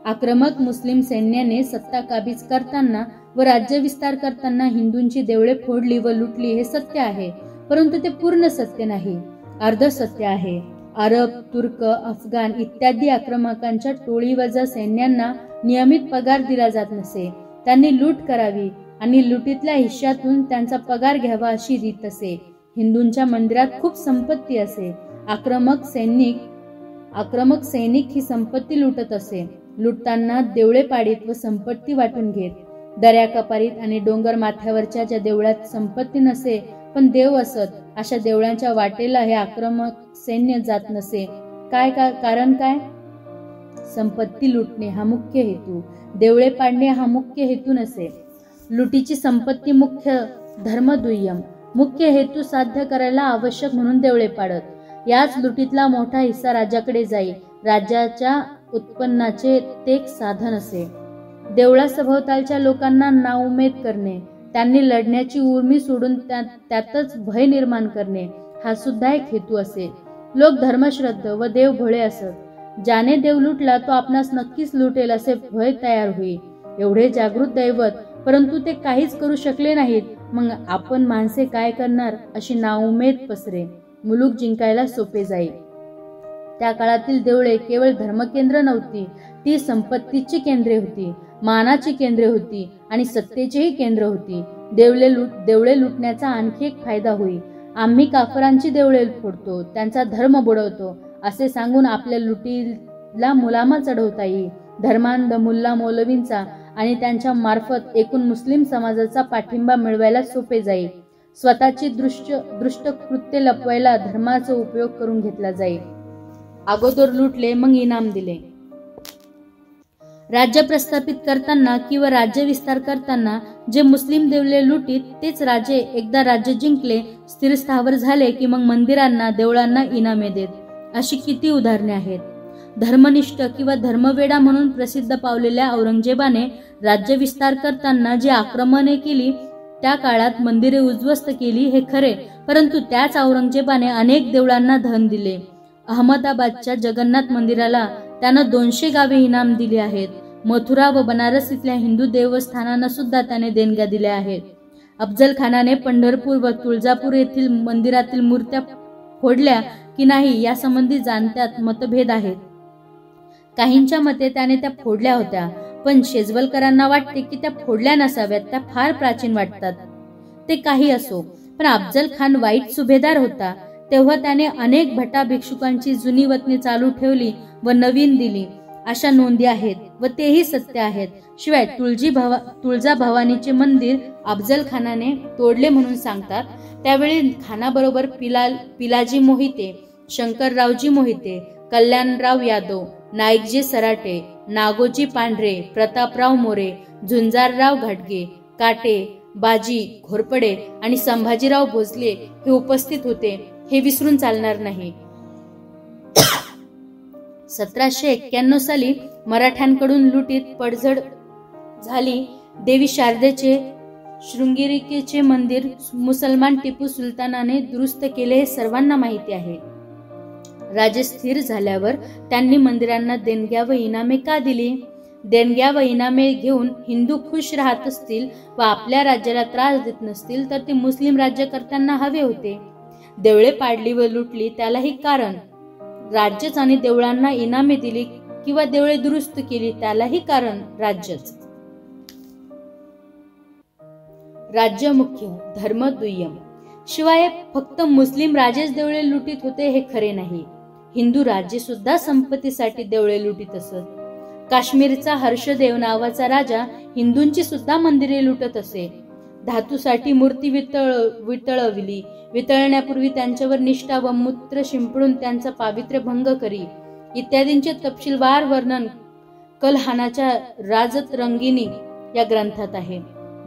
आक्रमक मुस्लिम सैन्याने सत्ता काबीज करताना व राज्य विस्तार करताना हिंदूंची देवळे फोडली व लुटली हे सत्य आहे, परंतु ते पूर्ण सत्य नाही, अर्ध सत्य आहे. अरब, तुर्क, अफगाण इत्यादी आक्रमकांच्या टोळीवजा सैन्यांना नियमित पगार दिला जात नसे. त्यांनी लूट करावी आणि लुटीतल्या हिश्श्यातून त्यांचा पगार घ्यावा अशी रीत असे. हिंदूंच्या मंदिरात खूप संपत्ती असे. आक्रमक सैनिक ही संपत्ती लुटत असे. लुटताना देवळे पाडीत व संपत्ती वाटून घेत. दऱ्या कपारीत आणि डोंगर माथ्यावरच्या ज्या देवळात संपत्ती नसे पण देव असत, अशा देवळांच्या वाटेला हे आक्रमक सैन्य जात नसे. कारण काय? संपत्ती लुटणे हा मुख्य हेतू, देवळे पाडणे हा मुख्य हेतू नसे. लुटीची संपत्ती मुख्य, धर्म दुय्यम. मुख्य हेतू साध्य करायला आवश्यक म्हणून देवळे पाडत. याच लुटीतला मोठा हिस्सा राज्याकडे जाई. राज्याच्या उत्पन्नाचे ते एक साधन असे. देवळा सभोवतालच्या लोकांना नाउमेद करणे, त्यांनी लढण्याची उर्मी सोडून त्यातच भय निर्माण करणे हा सुद्धा एक हेतू असे. लोक धर्मश्रद्ध व देव भोळे असत. ज्याने देव लुटला तो आपणास नक्कीच लुटेल असे भय तयार होईल. एवढे जागृत दैवत, परंतु ते काहीच करू शकले नाहीत. मग आपण माणसे काय करणार अशी नाउमेद पसरे. मुलूक जिंकायला सोपे जाईल. त्या काळातील देवळे केवळ धर्मकेंद्र नव्हती, ती संपत्तीची केंद्रे होती, मानाची केंद्रे होती आणि सत्तेचीही केंद्र होती. देवळे लुटण्याचा आणखी एक फायदा होई. आम्ही काफरांची देवळे फोडतो, त्यांचा धर्म बुडवतो असे सांगून आपल्या लुटीला मुलामा चढवता येईल. धर्मांध मुल्ला मौलवींचा आणि त्यांच्या मार्फत एकूण मुस्लिम समाजाचा पाठिंबा मिळवायला सोपे जाईल. स्वतःची दृष्ट कृत्य लपवायला धर्माचा उपयोग करून घेतला जाईल. अगोदर लुटले मग इनाम दिले. राज्य प्रस्थापित करताना किंवा राज्य विस्तार करताना जे मुस्लिम देवळे लुटीत तेच राजे एकदा राज्य जिंकले, स्थिरस्थावर झाले की मग मंदिरांना देवळांना इनामे देत. अशी किती उदाहरणे आहेत. धर्मनिष्ठ किंवा धर्मवेडा म्हणून प्रसिद्ध पावलेल्या औरंगजेबाने राज्य विस्तार करताना जी आक्रमणे केली त्या काळात मंदिरे उद्ध्वस्त केली हे खरे, परंतु त्याच औरंगजेबाने अनेक देवळांना धन दिले. अहमदाबादच्या जगन्नाथ मंदिराला त्यानं 200 गावे इनाम दिली आहेत. मथुरा व बनारस इथल्या हिंदू देवस्थानांना सुद्धा त्याने देणग्या दिल्या आहेत. अफजल खानाने पंढरपूर व तुळजापूर येथील मंदिरातील मूर्त्या फोडल्या की नाही यासंबंधी जाणत्यात मतभेद आहेत. काहींच्या मते त्याने त्या फोडल्या होत्या, पण शेजवलकरांना वाटते की त्या फोडल्या नसाव्यात, त्या फार प्राचीन वाटतात. ते काही असो, पण अफजल खान वाईट सुभेदार होता. तेव्हा त्याने अनेक भटा भिक्षुकांची जुनी वतनी चालू ठेवली व नवीन दिली अशा नोंदी आहेत व तेही सत्य आहेत. शिवाय तुळजा भवानीचे मंदिर अफजल खानाने तोडले म्हणून सांगतात. त्यावेळी खानाबरोबर पिलाजी मोहिते, शंकररावजी मोहिते, कल्याणराव यादव, नाईकजी सराटे, नागोजी पांढरे, प्रतापराव मोरे, झुंजारराव घाटगे, काटे, बाजी घोरपडे आणि संभाजीराव भोसले हे उपस्थित होते, हे विसरून चालणार नाही. 1791 साली मराठ्यांकडून लुटीत पडझड झाली. देवी शारदेचे शृंगेरीचे मंदिर मुसलमान टिपू सुलतानाने दुरुस्त केले हे सर्वांना माहिती आहे. राजे स्थिर झाल्यावर त्यांनी मंदिरांना देणग्या व इनामे का दिली? देणग्या व इनामे घेऊन हिंदू खुश राहत असतील व आपल्या राज्याला त्रास देत नसतील तर ते मुस्लिम राज्यकर्त्यांना हवे होते. देवळे पाडली व लुटली त्यालाही कारण. राज्यच आणि देवळांना इनामे दिली किंवा देवळे दुरुस्त केली त्यालाही कारण राज्यच. राज्य मुख्य, धर्म दुय्यम. शिवाय फक्त मुस्लिम राजेच देवळे लुटीत होते हे खरे नाही. हिंदू राज्य सुद्धा संपत्तीसाठी देवळे लुटीत असत. काश्मीरचा हर्षदेव नावाचा राजा हिंदूंची सुद्धा मंदिरे लुटत असे. धातूसाठी मूर्ती वितळविली. वितळण्यापूर्वी त्यांच्यावर निष्ठा व मूत्र शिंपडून त्यांचा पावित्र्य भंग करी इत्यादींचे तपशीलवार वर्णन कलहानाच्या राजत रंगिनी या ग्रंथात आहे.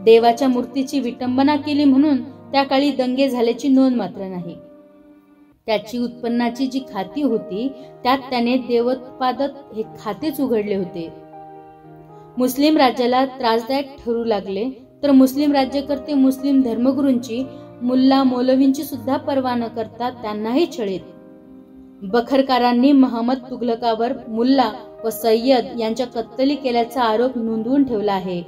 देवाच्या मूर्तीची विटंबना केली म्हणून त्या काळी दंगे झाल्याची नोंद मात्र नाही. त्याची उत्पन्नाची जी खाती होती त्यात त्याने देवोत्पादक हे खातेच उघडले होते. मुस्लिम राज्याला त्रासदायक ठरू लागले तर मुस्लिम राज्यकर्ते मुस्लिम धर्मगुरूंची, मुल्ला मौलवींची सुद्धा पर्वा न करता त्यांनाही छळीत. बखरकारांनी महम्मद तुघलकावर मुल्ला व सय्यद यांच्या कत्तली केल्याचा आरोप नोंदवून ठेवला आहे.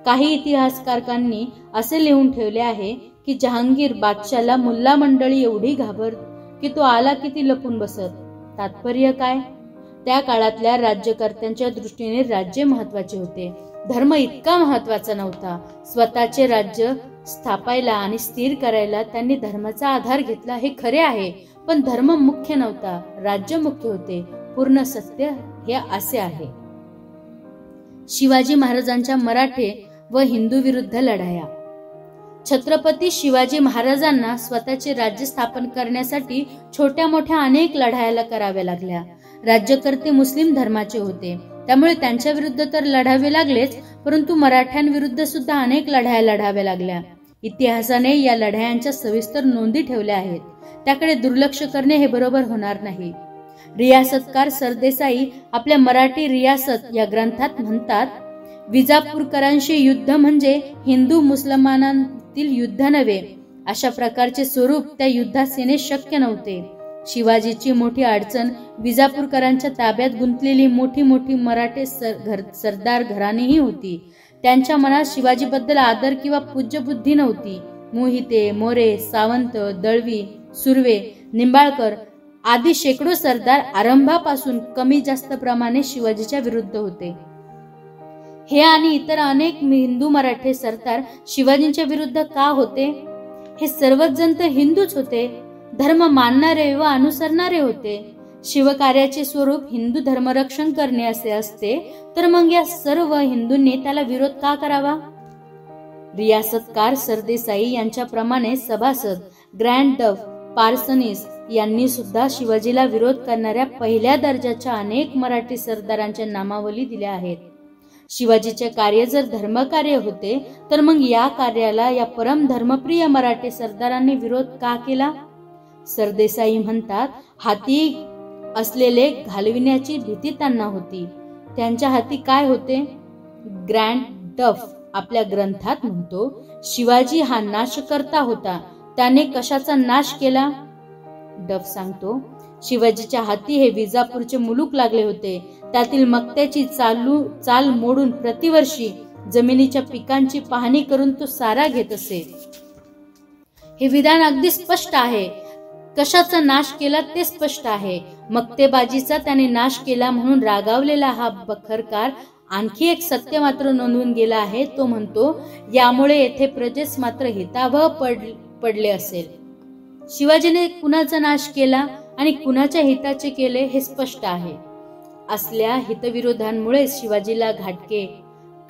काही इतिहासकारांनी असे लिहून ठेवले आहे की जहांगीर बादशाला मुल्ला मंडळी एवढी घाबर की तो आला की ती लपून बसत. तात्पर्य काय? त्या काळातल्या राज्यकर्त्यांच्या दृष्टीने राज्य महत्वाचे होते, धर्म इतका महत्वाचा नव्हता. स्वतःचे राज्य स्थापायला आणि स्थिर करायला त्यांनी धर्माचा आधार घेतला हे खरे आहे, पण धर्म मुख्य नव्हता, राज्य मुख्य होते. पूर्ण सत्य हे असे आहे. शिवाजी महाराजांच्या मराठे व हिंदू विरुद्ध लढाया. छत्रपती शिवाजी महाराजांना स्वतःचे राज्य स्थापन करण्यासाठी छोट्या मोठ्या अनेक लढाया कराव्या लागल्या. राज्यकर्ते मुस्लिम धर्माचे होते, त्यामुळे त्यांच्या विरुद्ध तर लढावे लागलेच, परंतु मराठ्यांविरुद्ध सुद्धा अनेक लढाया लढाव्या लागल्या. इतिहासाने या लढायांच्या सविस्तर नोंदी ठेवल्या आहेत, त्याकडे दुर्लक्ष करणे हे बरोबर होणार नाही. रियासतकार सरदेसाई आपल्या मराठी रियासत या ग्रंथात म्हणतात, विजापूरकरांशी युद्ध म्हणजे हिंदू मुसलमानांतील युद्ध नव्हे. अशा प्रकारचे स्वरूप त्या युद्धात येणे शक्य नव्हते. शिवाजीची मोठी अडचण विजापूरकरांच्या ताब्यात गुंतलेली मोठी मोठी मराठे सरदार घराणेही होती. त्यांच्या मनात शिवाजीबद्दल आदर किंवा पूज्य बुद्धी नव्हती. मोहिते, मोरे, सावंत, दळवी, सुर्वे, निंबाळकर आदी शेकडो सरदार आरंभापासून कमी जास्त प्रमाणे शिवाजीच्या विरुद्ध होते. हे आणि इतर अनेक हिंदू मराठे सरदार शिवाजींच्या विरुद्ध का होते? हे सर्वच जण तर हिंदूच होते, धर्म मानणारे व अनुसरणारे होते. शिवकार्याचे स्वरूप हिंदू धर्मरक्षण करणे असे असते, तर मग या सर्व हिंदूंनी त्याला विरोध का करावा? रियासतकार सरदेसाई यांच्याप्रमाणे सभासद ग्रँड डफ, पार्सनीस यांनी सुद्धा शिवाजीला विरोध करणाऱ्या पहिल्या दर्जाच्या अनेक मराठी सरदारांच्या नामावली दिल्या आहेत. शिवाजीचे कार्य जर धर्मकार्य होते, तर मग या कार्याला या परम धर्मप्रिय मराठी सरदारांनी विरोध का केला? सरदेसाई म्हणतात, हाती असलेले घालविण्याची भीती त्यांना होती. त्यांच्या हाती काय होते? ग्रँड डफ आपल्या ग्रंथात म्हणतो, शिवाजी हा नाशकर्ता होता, त्याने कशाचा नाश केला? डफ सांगतो, शिवाजीच्या हाती हे विजापूरचे मुलूक लागले होते. त्यातील मक्त्याची चाल मोडून प्रतिवर्षी जमिनीच्या पिकांची पाहणी करून तो सारा घेत असे. हे विधान अगदी स्पष्ट आहे. कशाचा नाश केला ते स्पष्ट आहे. मक्तेबाजीचा त्याने नाश केला म्हणून रागावलेला हा बखरकार आणखी एक सत्य मात्र नोंदवून गेला आहे. तो म्हणतो, यामुळे येथे प्रजेस मात्र हितावह पडले असेल. शिवाजीने कुणाचा नाश केला आणि कुणाच्या हिताचे केले हे स्पष्ट आहे. असल्या हितविरोधांमुळे शिवाजीला घाटगे,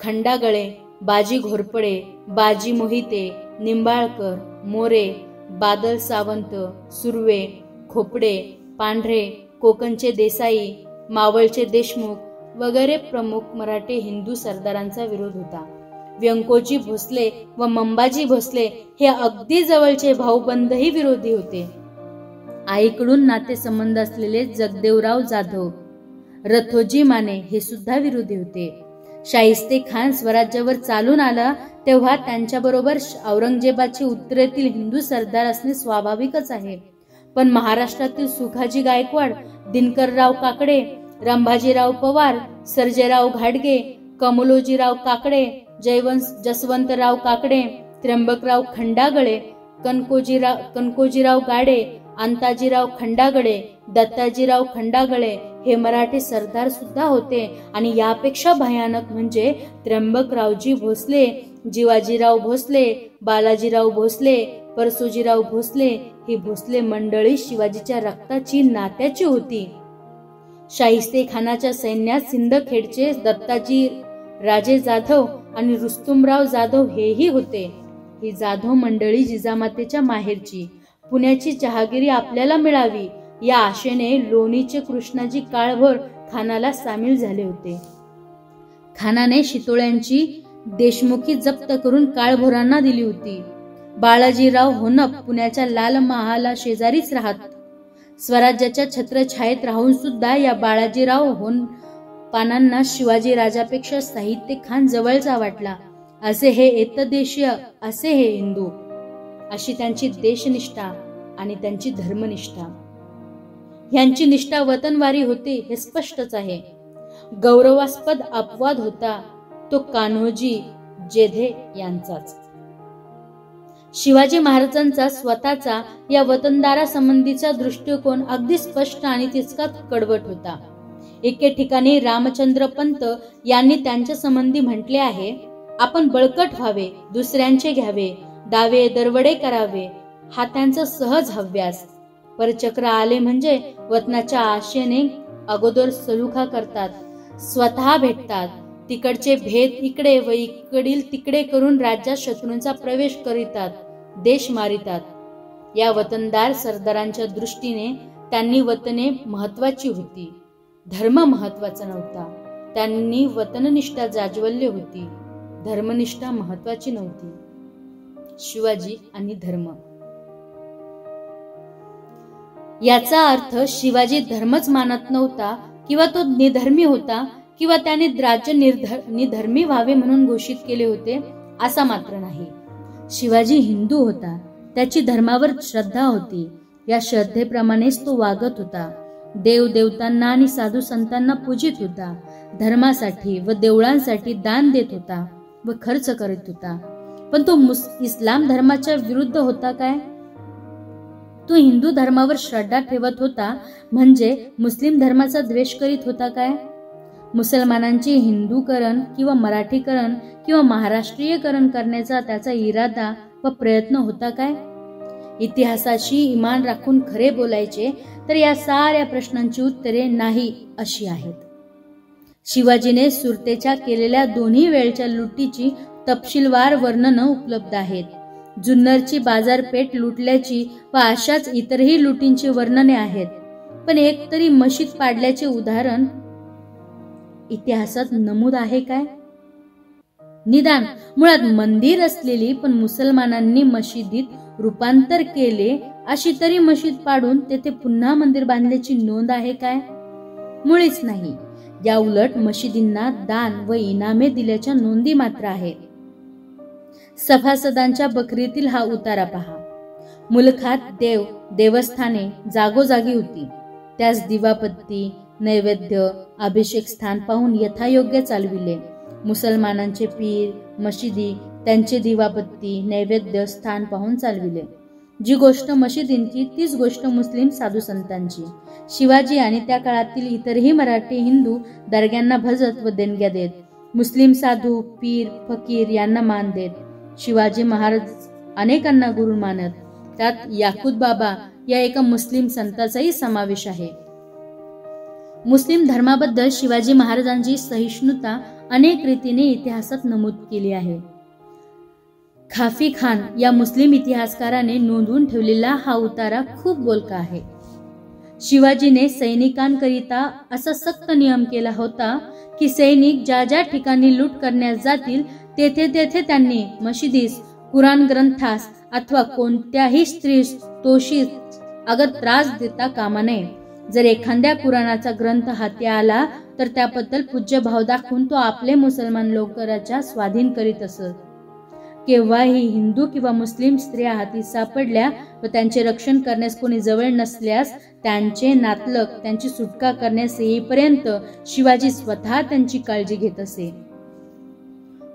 खंडागळे, बाजी घोरपडे, बाजी मोहिते, निंबाळकर, मोरे, बादल सावंत, सुर्वे, खोपडे, पांढरे, कोकणचे देसाई, मावळचे देशमुख वगैरे प्रमुख मराठे हिंदू सरदारांचा विरोध होता. व्यंकोजी भोसले व मंबाजी भोसले हे अगदी जवळचे भाऊबंधही विरोधी होते. आईकडून नातेसंबंध असलेले जगदेवराव जाधव, रथोजी माने हे सुद्धा विरोधी होते. शाहिस्ते खान स्वराज्यावर चालून आला तेव्हा त्यांच्याबरोबर औरंगजेबाचे उत्तरेतील हिंदू सरदार असणे स्वाभाविकच आहे. पण महाराष्ट्रातील सुखाजी गायकवाड, दिनकरराव काकडे, रंभाजीराव पवार, सर्जेराव घाटगे, कमलोजीराव काकडे, जसवंतराव काकडे, त्र्यंबकराव खंडागळे, कनकोजीराव गाडे, अंताजीराव खंडागळे, दत्ताजीराव खंडागळे हे मराठे सरदार सुद्धा होते. आणि यापेक्षा भयानक म्हणजे त्र्यंबकरावजी भोसले, जिवाजीराव भोसले, बालाजीराव भोसले, परसोजीराव भोसले ही भोसले मंडळी शिवाजीच्या रक्ताची नात्याची होती. शाहिस्ते खानाच्या सैन्यात सिंदखेडचे दत्ताजी राजे जाधव आणि रुस्तुमराव जाधव हेही होते. ही जाधव मंडळी जिजामातेच्या माहेरची, पुण्याची जहागिरी आपल्याला मिळावी या आशेने लोणीचे कृष्णाजी काळभोर खानाला सामील झाले होते. खानाने शितोळ्यांची देशमुखी जप्त करून काळभोरांना दिली होती. बाळाजीराव होनप पुण्याच्या लाल महाला शेजारीच राहत. स्वराज्याच्या छत्रछायेत राहून सुद्धा या बाळाजीराव होनपानांना शिवाजी राजापेक्षा साहित्य खान जवळचा वाटला. असे हे एतदेशीय, असे हे हिंदू, अशी त्यांची देशनिष्ठा आणि त्यांची धर्मनिष्ठा. यांची निष्ठा वतनवारी होती हे स्पष्टच आहे. गौरवास्पद अपवाद होता तो कान्होजी जेधे यांचाच. शिवाजी महाराजांचा स्वतःचा या वतनदारासंबंधीचा दृष्टिकोन अगदी स्पष्ट आणि तितकाच कडवट होता. एके ठिकाणी रामचंद्र पंत यांनी त्यांच्या संबंधी म्हटले आहे, आपण बळकट व्हावे, दुसऱ्यांचे घ्यावे, दावे दरवडे करावे हा त्यांचा सहज हव्यास. परचक्र आले म्हणजे वतनाच्या आशेने अगोदर सलुखा करतात, स्वतः भेटतात, तिकडचे भेद इकडे व इकडील तिकडे करून राज्यात शत्रूंचा प्रवेश करीतात, देश मारितात. या वतनदार सरदारांच्या दृष्टीने त्यांनी वतने महत्वाची होती, धर्म महत्वाचा नव्हता. त्यांनी वतननिष्ठा जाज्वल्य होती, धर्मनिष्ठा महत्वाची नव्हती. शिवाजी आणि धर्म याचा अर्थ शिवाजी धर्मच मानत नव्हता किंवा तो निधर्मी होता किंवा त्याने राज्य निधर्मी व्हावे म्हणून घोषित केले होते असा मात्र नाही. शिवाजी हिंदू होता, त्याची धर्मावर श्रद्धा होती. या श्रद्धेप्रमाणेच तो वागत होता. देव देवतांना आणि साधू संतांना पूजित होता, धर्मासाठी व देवळांसाठी दान देत होता व खर्च करीत होता. पण तो इस्लाम धर्माच्या विरुद्ध होता काय? तो हिंदू धर्मावर श्रद्धा ठेवत होता म्हणजे मुस्लिम धर्माचा द्वेष करीत होता काय? मुसलमानांचे हिंदूकरण किंवा मराठीकरण किंवा महाराष्ट्रीयकरण करण्याचा त्याचा इरादा व प्रयत्न होता काय? इतिहासाशी इमान राखून खरे बोलायचे तर या साऱ्या प्रश्नांची उत्तरे नाही अशी आहेत. शिवाजीने सुरतेच्या केलेल्या दोन्ही वेळच्या लुटीची तपशीलवार वर्णनं उपलब्ध आहेत. जुन्नरची बाजारपेठ लुटल्याची व अशाच इतरही लुटींची वर्णने आहेत. पण एक तरी मशीद पाडल्याचे उदाहरण इतिहासात नमूद आहे काय? निदान मुळात मंदिर असलेली पण मुसलमानांनी मशिदीत रूपांतर केले अशी तरी मशीद पाडून तेथे पुन्हा मंदिर बांधल्याची नोंद आहे काय? मुळीच नाही. या उलट मशिदींना दान व इनामे दिल्याच्या नोंदी मात्र आहेत. सभासदांच्या बकरीतील हा उतारा पहा. मुलखात देवस्थाने जागोजागी होती. त्यास दिवापत्ती, नैवेद्य, अभिषेक स्थान पाहून यथायोग्य चालविले. मुसलमानांचे पीर, मशिदी त्यांचे दिवापत्ती, नैवेद्य स्थान पाहून चालविले. जी गोष्ट मशिदींची तीच गोष्ट मुस्लिम साधू संतांची. शिवाजी आणि त्या काळातील इतरही मराठी हिंदू दर्ग्यांना भजत व देणग्या देत. मुस्लिम साधू, पीर, फकीर यांना मान देत. शिवाजी महाराज अनेकांना गुरु मानत. त्यात याकूत बाबा या एका मुस्लिम संताचाही समावेश आहे. मुस्लिम धर्माबद्दल शिवाजी महाराजांची सहिष्णुता अनेक रीतीने इतिहासात नमूद केली आहे. खाफी खान या मुस्लिम इतिहासकाराने नोंदवून ठेवलेला हा उतारा खूप बोलका आहे. शिवाजीने सैनिकांकरिता असा सक्त नियम केला होता की सैनिक ज्या ज्या ठिकाणी लूट करण्यास जातील तेथे तेथे त्यांनी मशिदीस, कुराण ग्रंथास अथवा कोणत्याही स्त्रीस तोशीस अगर त्रास देता कामा नये. जर एखाद्या कुराणाचा ग्रंथ हाती आला तर त्याबद्दल पूज्य भाव दाखवून तो आपले मुसलमान लोकांच्या स्वाधीन करीत असत. केव्हाही हिंदू किंवा मुस्लिम स्त्रिया हाती सापडल्या व त्यांचे रक्षण करण्यास कोणी जवळ नसल्यास त्यांचे नातलग त्यांची सुटका करण्यास येईपर्यंत शिवाजी स्वतः त्यांची काळजी घेत असे.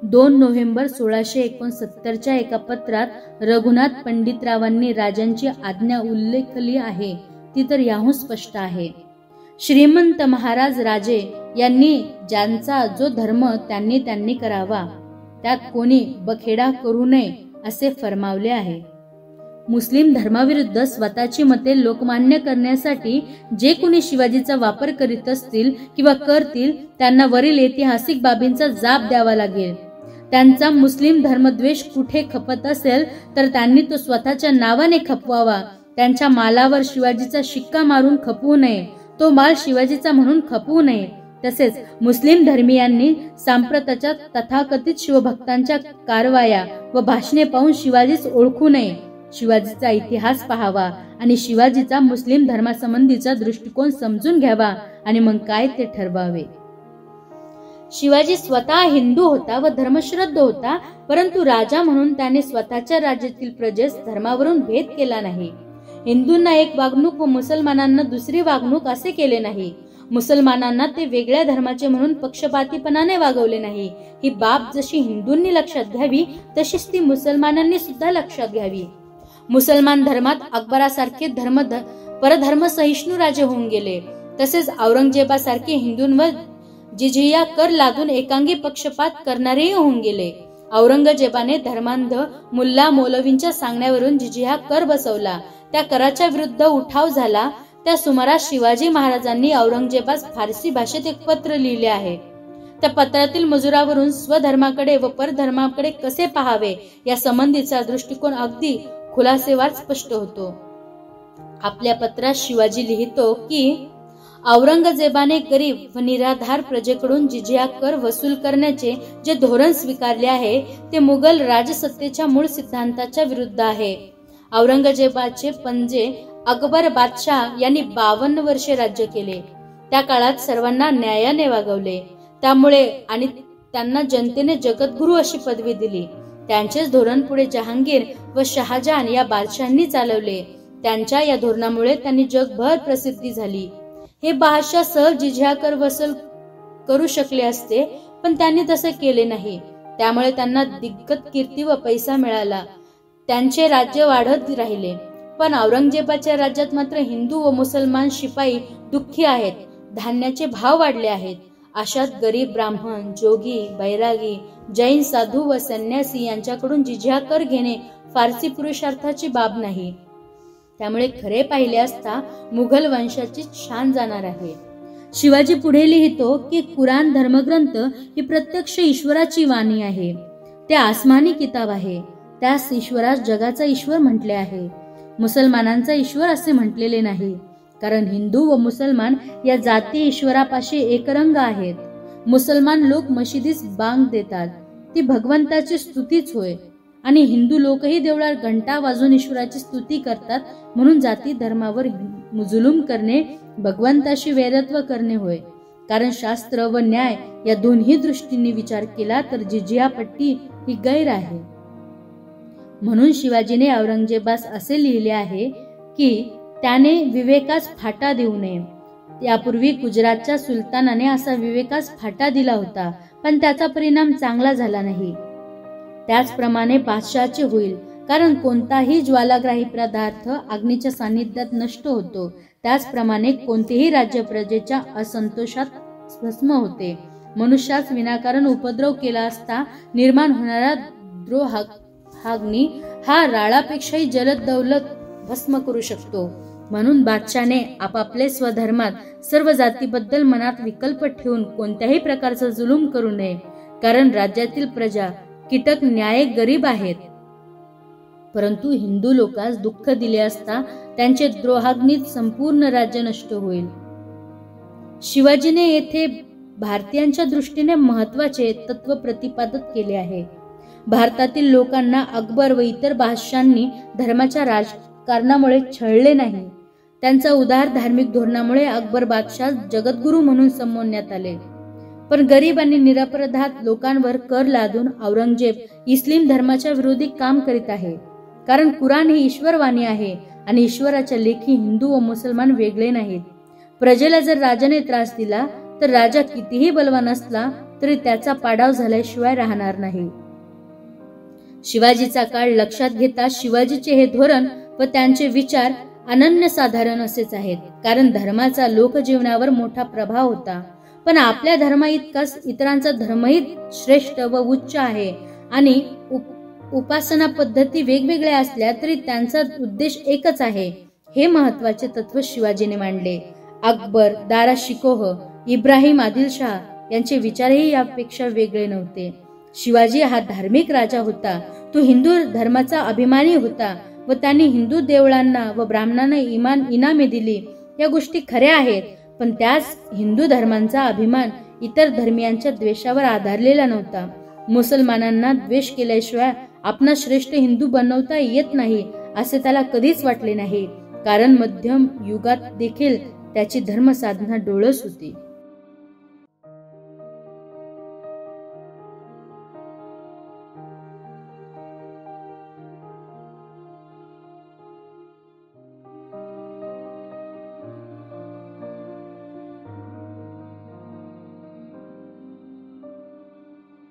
2 नोव्हेंबर 1669च्या एका पत्रात रघुनाथ पंडितरावांनी राजांची आज्ञा उल्लेखली आहे ती तर याहून स्पष्ट आहे. श्रीमंत महाराज राजे यांनी ज्यांचा जो धर्म त्यांनी करावा, त्यात कोणी बखेडा करू नये असे फरमावले आहे. मुस्लिम धर्माविरुद्ध स्वतःची मते लोकमान्य करण्यासाठी जे कोणी शिवाजीचा वापर करीत असतील किंवा करतील त्यांना वरील ऐतिहासिक बाबींचा जाब द्यावा लागेल. त्यांचा मुस्लिम धर्मद्वेष कुठे खपत असेल तर त्यांनी तो स्वतःच्या नावाने खपवावा. त्यांच्या मालावर शिवाजीचा शिक्का मारून खपवू नये, तो माल शिवाजीचा म्हणून खपवू नये. तसेच मुस्लिम धर्मीयांनी सांप्रताच्या तथाकथित शिवभक्तांच्या कारवाया व भाषणे पाहून शिवाजीच ओळखू नये. शिवाजीचा इतिहास पाहावा आणि शिवाजीचा मुस्लिम धर्मासंबंधीचा दृष्टिकोन समजून घ्यावा आणि मग काय ते ठरवावे. शिवाजी स्वतः हिंदू होता व धर्मश्रद्ध होता, परंतु राजा म्हणून त्याने स्वतःच्या राज्यातील प्रजेस धर्मावरून भेद केला नाही. हिंदूंना एक वागणूक व मुसलमानांना दुसरी वागणूक असे केले नाही. मुसलमानांना ते वेगळ्या धर्माचे म्हणून पक्षपातीपणाने वागवले नाही. ही बाब जशी हिंदूंनी लक्षात घ्यावी तशीच ती मुसलमानांनी सुद्धा लक्षात घ्यावी. मुसलमान धर्मात अकबरासारखे परधर्म सहिष्णू राजे होऊन गेले. तसेच औरंगजेबासारखे हिंदूंवर जिझिया कर लादून एकांगी पक्षपात करणारेही होऊन गेले. औरंगजेबाने धर्मांध मुल्ला मौलवींच्या सांगण्यावरून जिझिया कर बसवला. त्या कराच्या विरुद्ध उठाव झाला. त्या सुमारास शिवाजी महाराजांनी औरंगजेबास फारसी भाषेत एक पत्र लिहिले आहे. त्या पत्रातील मजुरावरून स्वधर्माकडे व परधर्माकडे कसे पाहावे या संबंधीचा दृष्टिकोन अगदी खुलासेवार स्पष्ट होतो. आपल्या पत्रात शिवाजी लिहितो की औरंगजेबाने गरीब व निराधार प्रजेकडून जिझिया कर वसूल करण्याचे जे धोरण स्वीकारले आहे ते मुघल राजसत्तेच्या मूळ सिद्धांताच्या विरुद्ध आहे. औरंगजेबाचे पंजे अकबर बादशाह यांनी 52 वर्षे राज्य केले. त्या काळात सर्वांना न्यायाने वागवले. त्यामुळे आणि त्यांना जनतेने जगद्गुरू अशी पदवी दिली. त्यांचेच धोरण पुढे जहांगीर व शहाजहान या बादशाहांनी चालवले. त्यांच्या या धोरणामुळे त्यांनी जगभर प्रसिद्धी झाली. हे बादशाह सहज जिझिया कर वसूल करू शकले असते, पण त्यांनी तसे केले नाही. त्यामुळे त्यांना दिग्गत कीर्ती व पैसा मिळाला. त्यांचे राज्य वाढत राहिले. पण औरंगजेबाच्या राज्यात मात्र हिंदू व मुसलमान शिपाई दुःखी आहेत. धान्याचे भाव वाढले आहेत. अशात गरीब ब्राह्मण, जोगी, बैरागी, जैन साधू व संन्यासी यांच्याकडून जिझिया कर घेणे फारसी पुरुषार्थाची बाब नाही. त्यामुळे खरे पाहिले असता मुघल वंशाची शान जाणार आहे. शिवाजी पुढे लिहितो की कुराण धर्मग्रंथ ही प्रत्यक्ष ईश्वराची वाणी आहे. ते आसमानी किताब आहे. त्यास ईश्वरास जगाचा ईश्वर म्हटले आहे. मुसलमानांचा ईश्वर असे म्हटलेले नाही. कारण हिंदू व मुसलमान या जाती ईश्वरापाशी एकरंग आहेत. मुसलमान लोक मशिदीस बांग देतात, ती भगवंताची स्तुतीच होय. आणि हिंदू लोकही देवळात घंटा वाजून ईश्वराची स्तुती करतात. म्हणून जाती धर्मावर जुलूम करणे भगवंताशी वैरत्व करणे होय. कारण शास्त्र व न्याय या दोन्ही दृष्टींनी विचार केला तर जिझिया पट्टी ही गैर आहे. म्हणून शिवाजीने औरंगजेबास असे लिहिले आहे की त्याने विवेकास फाटा देऊ नये. यापूर्वी गुजरातच्या सुलतानाने असा विवेकास फाटा दिला होता, पण त्याचा परिणाम चांगला झाला नाही. त्याचप्रमाणे बादशहाचे होईल. कारण कोणताही ज्वालाग्राही पदार्थ अग्नीच्या सान्निध्यात नष्ट होतो. त्याचप्रमाणे कोणतेही राज्य प्रजेच्या असंतोषात भस्म होते. मनुष्यास विनाकारण उपद्रव केला असता निर्माण होणारा द्रोहाग्नी हा राळापेक्षाही जलद दौलत भस्म करू शकतो. म्हणून बादशाने आपापले स्वधर्मात सर्व जातीबद्दल मनात विकल्प ठेवून कोणत्याही प्रकारचा जुलूम करू नये. कारण राज्यातील प्रजा कीटक न्याय गरीब आहेत. परंतु हिंदू लोकांस दुःख दिले असता त्यांचे द्रोहाग्नीत संपूर्ण राज्य नष्ट होईल. शिवाजीने येथे भारतीयांच्या दृष्टीने महत्वाचे तत्व प्रतिपादित केले आहे. भारतातील लोकांना अकबर व इतर बादशाहांनी धर्माच्या राजकारणामुळे छळले नाही. त्यांचा उदार धार्मिक धोरणामुळे अकबर बादशाह जगद्गुरू म्हणून संबोधण्यात आले. पण गरीब आणि निरपराध लोकांवर कर लादून औरंगजेब इस्लाम धर्माच्या विरोधी काम करीत आहे. कारण कुराण ही ईश्वरवाणी आहे आणि ईश्वराच्या लेखी हिंदू व मुसलमान वेगळे नाहीत. प्रजेला जर राजाने त्रास दिला तर राजा कितीही बलवान असला तरी त्याचा पाडाव झाल्याशिवाय राहणार नाही. शिवाजीचा काळ लक्षात घेता शिवाजीचे हे धोरण व त्यांचे विचार अनन्यसाधारण असेच आहेत. कारण धर्माचा लोकजीवनावर मोठा प्रभाव होता. पण आपल्या धर्मा इतकाच इतरांचा धर्मही श्रेष्ठ व उच्च आहे. आणि उपासना पद्धती वेगवेगळ्या असल्या तरी त्यांचा उद्देश एकच आहे. हे महत्वाचे तत्व शिवाजीने मांडले. अकबर, दारा शिकोह, इब्राहिम आदिलशाह यांचे विचारही यापेक्षा वेगळे नव्हते. शिवाजी हा धार्मिक राजा होता. तो हिंदू धर्माचा अभिमानी होता व त्यांनी हिंदू देवळांना व ब्राह्मणांना इनामे दिली. या गोष्टी खऱ्या आहेत. पण त्याच हिंदू धर्मांचा अभिमान इतर धर्मियांच्या द्वेषावर आधारलेला नव्हता. मुसलमानांना द्वेष केल्याशिवाय आपणा श्रेष्ठ हिंदू बनवता येत नाही असे त्याला कधीच वाटले नाही. कारण मध्यम युगात देखील त्याची धर्मसाधना डोळस होती.